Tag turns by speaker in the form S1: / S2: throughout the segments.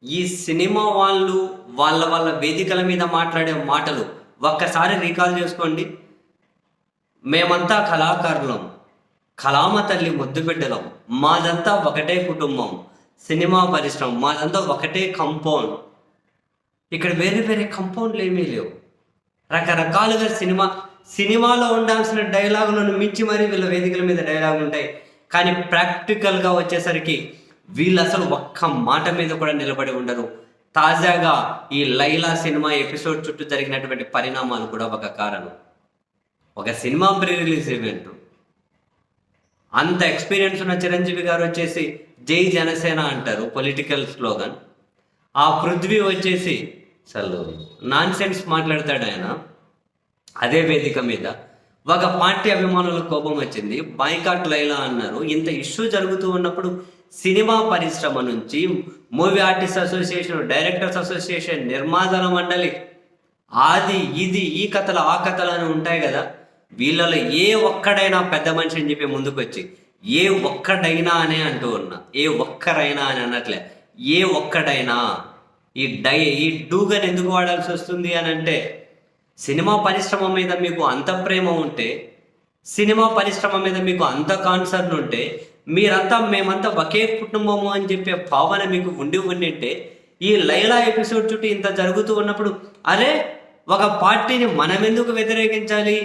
S1: ఈ సినిమా వాళ్ళు వాళ్ళ వేదికల మీద మాట్లాడే మాటలు ఒక్కసారి రీకాల్ చేసుకోండి. మేమంతా కళాకారులం, కళామ తల్లి ముద్దు బిడ్డలం, మాదంతా ఒకటే కుటుంబం, సినిమా పరిశ్రమ మాదంతా ఒకటే కంపౌండ్. ఇక్కడ వేరే వేరే కంపౌండ్లు ఏమీ లేవు. రకరకాలుగా సినిమాలో ఉండాల్సిన డైలాగులను మించి మరీ వీళ్ళ వేదికల మీద డైలాగులు ఉంటాయి. కానీ ప్రాక్టికల్గా వచ్చేసరికి వీళ్ళు అసలు ఒక్క మాట మీద కూడా నిలబడి ఉండరు. తాజాగా ఈ లైలా సినిమా ఎపిసోడ్ చుట్టూ జరిగినటువంటి పరిణామాలు కూడా ఒక కారణం. ఒక సినిమా ప్రీ రిలీజ్ ఈవెంట్, అంత ఎక్స్పీరియన్స్ ఉన్న చిరంజీవి గారు వచ్చేసి జై జనసేన అంటారు, పొలిటికల్ స్లోగన్. ఆ పృథ్వీ వచ్చేసి అసలు నాన్ సెన్స్ మాట్లాడతాడు ఆయన. అదే వేదిక మీద ఒక పార్టీ అభిమానులకు కోపం వచ్చింది, బాయ్కాట్ లైలా అన్నారు. ఇంత ఇష్యూ జరుగుతూ ఉన్నప్పుడు సినిమా పరిశ్రమ నుంచి movie artist association, directors association, నిర్మాతల మండలి, ఆది ఇది ఈ కథలు ఆ కథలు అని ఉంటాయి కదా. వీళ్ళలో ఏ ఒక్కడైనా పెద్ద మనిషి అని చెప్పి ముందుకు వచ్చి ఏ ఒక్కడైనా అనే అంటూ ఉన్నా, ఏ ఒక్కరైనా అని అనట్లే, ఏ ఒక్కడైనా ఈ డూగన్ ఎందుకు వాడాల్సి వస్తుంది అని అంటే, సినిమా పరిశ్రమ మీద మీకు అంత ప్రేమ ఉంటే, సినిమా పరిశ్రమ మీద మీకు అంత కాన్సర్న్ ఉంటే, మేమంతా ఒకే కుటుంబము అని చెప్పే భావన మీకు ఉండింటే, ఈ లైలా ఎపిసోడ్ చుట్టూ ఇంత జరుగుతూ ఉన్నప్పుడు అరే ఒక పార్టీని మనం ఎందుకు వ్యతిరేకించాలి,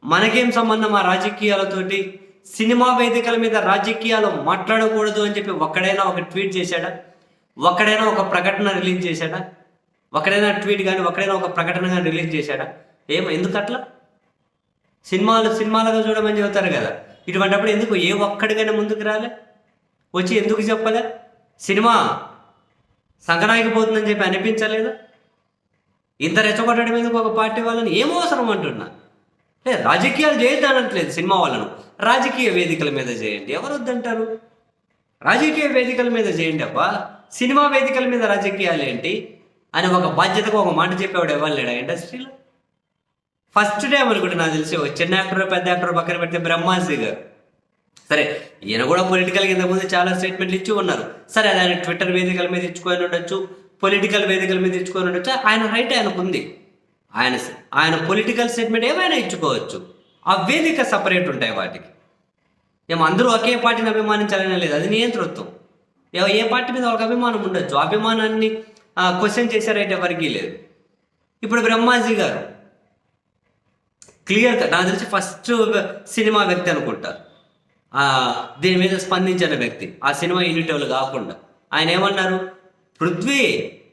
S1: మనకేం సంబంధం ఆ రాజకీయాలతోటి, సినిమా వేదికల మీద రాజకీయాలు మాట్లాడకూడదు అని చెప్పి ఒక్కడైనా ఒక ట్వీట్ చేశాడా, ఒక్కడైనా ఒక ప్రకటన రిలీజ్ చేశాడా, ఒకడైనా ట్వీట్ కానీ ఒకడైనా ఒక ప్రకటన కానీ రిలీజ్ చేశాడా? ఎందుకు అట్లా? సినిమాలుగా చూడమని చెబుతారు కదా, ఇటువంటిప్పుడు ఎందుకు ఏ ఒక్కడికైనా ముందుకు రాలే, వచ్చి ఎందుకు చెప్పలే? సినిమా సంకనానికి పోతుందని చెప్పి అనిపించలేదా? ఇంత రెచ్చగొట్టడం ఎందుకు ఒక పార్టీ వాళ్ళని? ఏం అవసరం అంటున్నా. రాజకీయాలు చేయొద్దు అనట్లేదు, సినిమా వాళ్ళను రాజకీయ వేదికల మీద చేయండి, ఎవరు వద్దంటారు? రాజకీయ వేదికల మీద చేయండి అబ్బా, సినిమా వేదికల మీద రాజకీయాలు ఏంటి అని ఒక బాధ్యతగా ఒక మాట చెప్పేవాడు ఎవరు లేడా ఇండస్ట్రీలో? ఫస్ట్ డే అనుకుంటే నాకు తెలిసి చిన్న యాక్టర్ పెద్ద యాక్టర్ పక్కన పెడితే బ్రహ్మాజీ గారు. సరే, ఈయన కూడా పొలిటికల్గా ఇంతకుముందు చాలా స్టేట్మెంట్లు ఇచ్చి ఉన్నారు. సరే, అది ఆయన ట్విట్టర్ వేదికల మీద ఇచ్చుకొని ఉండొచ్చు, పొలిటికల్ వేదికల మీద ఇచ్చుకొని ఉండొచ్చు, ఆయన రైట్ ఆయనకు ఉంది. ఆయన పొలిటికల్ స్టేట్మెంట్ ఏమైనా ఇచ్చుకోవచ్చు, ఆ వేదిక సపరేట్ ఉంటాయి వాటికి. అందరూ ఒకే పార్టీని అభిమానించాలనే లేదు, అది నియంతృత్వం. ఏ పార్టీ మీద వాళ్ళకి అభిమానం ఉండొచ్చు, అభిమానాన్ని క్వశ్చన్ చేసే రైట్ ఎవరికీ లేదు. ఇప్పుడు బ్రహ్మాజీ గారు క్లియర్గా నాకు తెలిసి ఫస్ట్ సినిమా వ్యక్తి అనుకుంటా దీని మీద స్పందించిన వ్యక్తి, ఆ సినిమా యూనిట్ వాళ్ళు కాకుండా. ఆయన ఏమన్నారు, పృథ్వీ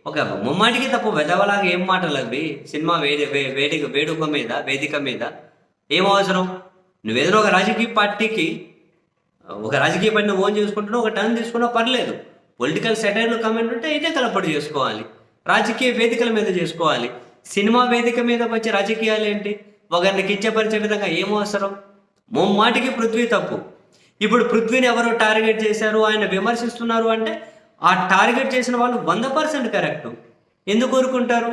S1: ఒక ముమ్మాటికి తప్పు వెదవలాగా ఏం మాటలు అవి, సినిమా వేదిక మీద ఏం అవసరం? నువ్వేదో ఒక రాజకీయ పార్టీని ఓన్ చేసుకుంటున్నావు, ఒక టర్న్ తీసుకున్నా పర్లేదు. పొలిటికల్ సెటైర్లు కమెంట్ ఉంటే ఇదే కలపడి చేసుకోవాలి, రాజకీయ వేదికల మీద చేసుకోవాలి. సినిమా వేదిక మీదకి వచ్చే రాజకీయాలు ఏంటి? ఒకరిని కించపరిచే విధంగా ఏమో అవసరం? ముమ్మాటికి పృథ్వీ తప్పు. ఇప్పుడు పృథ్వీని ఎవరో టార్గెట్ చేశారు, ఆయన విమర్శిస్తున్నారు అంటే ఆ టార్గెట్ చేసిన వాళ్ళు 100% కరెక్ట్. ఎందుకు కోరుకుంటారు?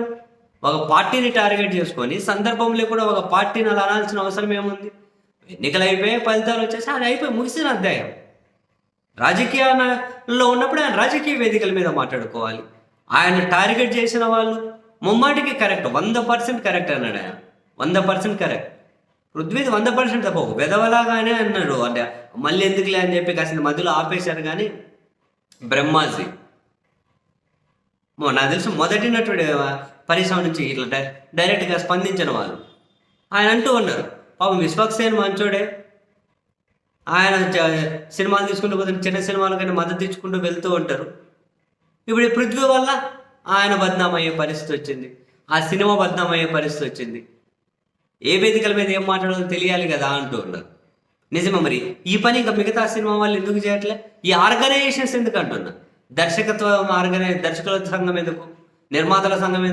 S1: ఒక పార్టీని టార్గెట్ చేసుకొని సందర్భంలో కూడా ఒక పార్టీని అలా అనాల్సిన అవసరం ఏముంది? ఎన్నికలు అయిపోయాయి, ఫలితాలు వచ్చేసి అది అయిపోయి ముగిసిన అధ్యాయం. రాజకీయాల్లో ఉన్నప్పుడు ఆయన రాజకీయ వేదికల మీద మాట్లాడుకోవాలి. ఆయన టార్గెట్ చేసిన వాళ్ళు ముమ్మాటికి కరెక్ట్, 100% కరెక్ట్ అన్నాడు ఆయన, 100% కరెక్ట్. పృథ్వీది 100% తప్ప వెదవలాగానే అన్నాడు. అంటే మళ్ళీ ఎందుకులే అని చెప్పి కాసిన మధ్యలో ఆపేశారు. కానీ బ్రహ్మాజీ నాకు తెలిసి మొదటి నటుడు పరిశ్రమ నుంచి ఇట్లా డైరెక్ట్గా స్పందించిన వాళ్ళు. ఆయన అంటూ ఉన్నారు, పాపం విశ్వక్సేన్ మంచోడే, ఆయన సినిమాలు తీసుకుంటూ పోతే చిన్న సినిమాలకైనా మద్దతు ఇచ్చుకుంటూ వెళ్తూ ఉంటారు. ఇప్పుడు ఈ పృథ్వీ వల్ల ఆయన బద్నామయ్యే పరిస్థితి వచ్చింది, ఆ సినిమా బద్నామయ్యే పరిస్థితి వచ్చింది. ఏ వేదికల మీద ఏం మాట్లాడాలో తెలియాలి కదా అంటూ ఉన్నారు. నిజమే, మరి ఈ పని ఇంకా మిగతా సినిమా వాళ్ళు ఎందుకు చేయట్లే? ఈ ఆర్గనైజేషన్స్ ఎందుకు అంటున్నా? దర్శకుల సంఘం ఎందుకు? నిర్మాతల సంఘం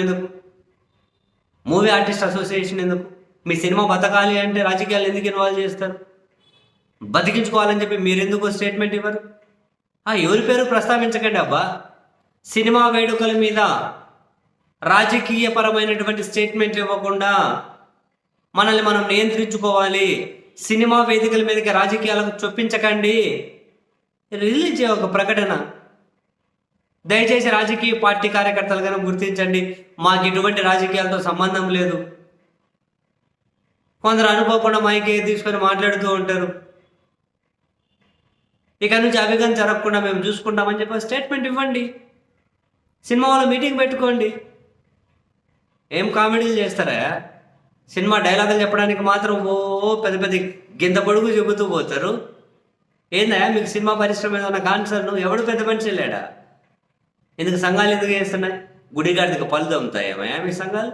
S1: ఎందుకు? మూవీ ఆర్టిస్ట్ అసోసియేషన్ ఎందుకు? మీ సినిమా బతకాలి అంటే రాజకీయాలు ఎందుకు ఇన్వాల్వ్ చేస్తారు? బతికించుకోవాలని చెప్పి మీరు ఎందుకు స్టేట్మెంట్ ఇవ్వరు? ఎవరి పేరు ప్రస్తావించకండి అబ్బా. సినిమా వేడుకల మీద రాజకీయపరమైనటువంటి స్టేట్మెంట్లు ఇవ్వకుండా మనల్ని మనం నియంత్రించుకోవాలి. సినిమా వేదికల మీదకి రాజకీయాలకు చొప్పించకండి. రిలీజ్ చేయ ఒక ప్రకటన. దయచేసి రాజకీయ పార్టీ కార్యకర్తలుగానే గుర్తించండి, మాకు ఇటువంటి రాజకీయాలతో సంబంధం లేదు. కొందరు అనుకోకుండా మైకి తీసుకొని మాట్లాడుతూ ఉంటారు. ఇక నుంచి అవిగం జరగకుండా మేము చూసుకుంటామని చెప్పి స్టేట్మెంట్ ఇవ్వండి. సినిమా వాళ్ళు మీటింగ్ పెట్టుకోండి. ఏం కామెడీలు చేస్తారా? సినిమా డైలాగులు చెప్పడానికి మాత్రం పెద్ద పెద్ద గింత పొడుగు చెబుతూ పోతారు. ఏందా మీకు సినిమా పరిశ్రమ ఏదన్నా కాన్సర్ను? ఎవడు పెద్ద మనిషి లేడా? ఎందుకు సంఘాలు ఎందుకు చేస్తున్నాయి? గుడిగాడికి పళ్ళు దమ్ముతాయేమయ్యా మీ సంఘాలు?